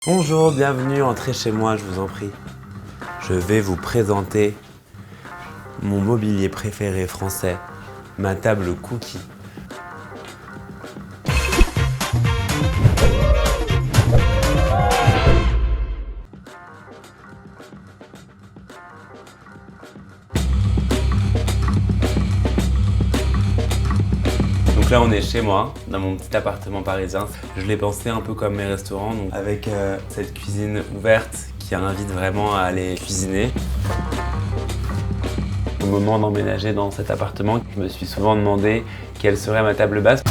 Bonjour, bienvenue, entrez chez moi, je vous en prie. Je vais vous présenter mon mobilier préféré français, ma table cookie. Donc là on est chez moi, dans mon petit appartement parisien. Je l'ai pensé un peu comme mes restaurants, donc avec cette cuisine ouverte qui invite vraiment à aller cuisiner. Au moment d'emménager dans cet appartement, je me suis souvent demandé quelle serait ma table basse.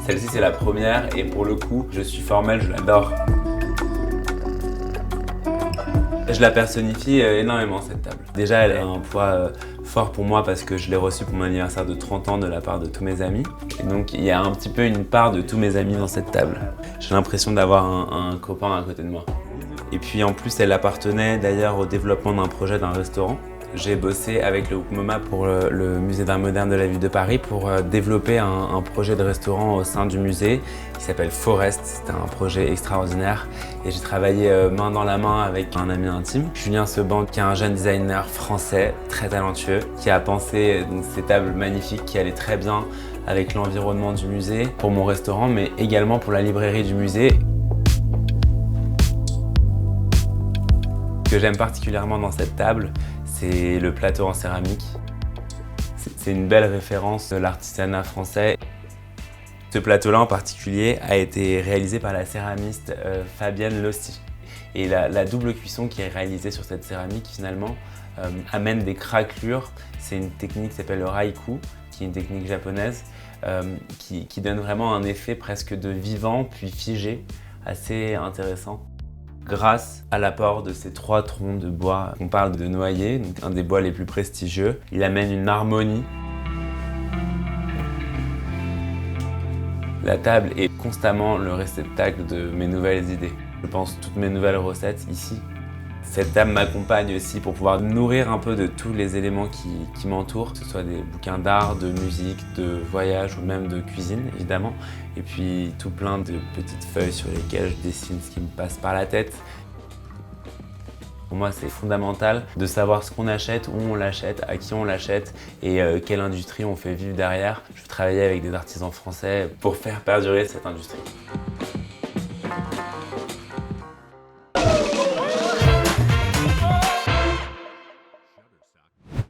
Celle-ci c'est la première et pour le coup, je suis formel, je l'adore. Je la personnifie énormément cette table. Déjà elle a un poids fort pour moi parce que je l'ai reçue pour mon anniversaire de 30 ans de la part de tous mes amis. Et donc il y a un petit peu une part de tous mes amis dans cette table. J'ai l'impression d'avoir un copain à côté de moi. Et puis en plus elle appartenait d'ailleurs au développement d'un projet d'un restaurant. J'ai bossé avec le MoMA pour le musée d'art moderne de la ville de Paris pour développer un projet de restaurant au sein du musée qui s'appelle Forest. C'était un projet extraordinaire et j'ai travaillé main dans la main avec un ami intime, Julien Seban, qui est un jeune designer français très talentueux, qui a pensé donc, ces tables magnifiques qui allaient très bien avec l'environnement du musée pour mon restaurant, mais également pour la librairie du musée. Ce que j'aime particulièrement dans cette table, c'est le plateau en céramique. C'est une belle référence de l'artisanat français. Ce plateau-là en particulier a été réalisé par la céramiste Fabienne Lossi. Et la double cuisson qui est réalisée sur cette céramique finalement amène des craquelures. C'est une technique qui s'appelle le Raiku, qui est une technique japonaise qui donne vraiment un effet presque de vivant puis figé, assez intéressant. Grâce à l'apport de ces 3 troncs de bois, on parle de noyer, donc un des bois les plus prestigieux, il amène une harmonie. La table est constamment le réceptacle de mes nouvelles idées. Je pense toutes mes nouvelles recettes ici. Cette table m'accompagne aussi pour pouvoir nourrir un peu de tous les éléments qui m'entourent, que ce soit des bouquins d'art, de musique, de voyage ou même de cuisine évidemment. Et puis tout plein de petites feuilles sur lesquelles je dessine ce qui me passe par la tête. Pour moi, c'est fondamental de savoir ce qu'on achète, où on l'achète, à qui on l'achète et quelle industrie on fait vivre derrière. Je veux travailler avec des artisans français pour faire perdurer cette industrie.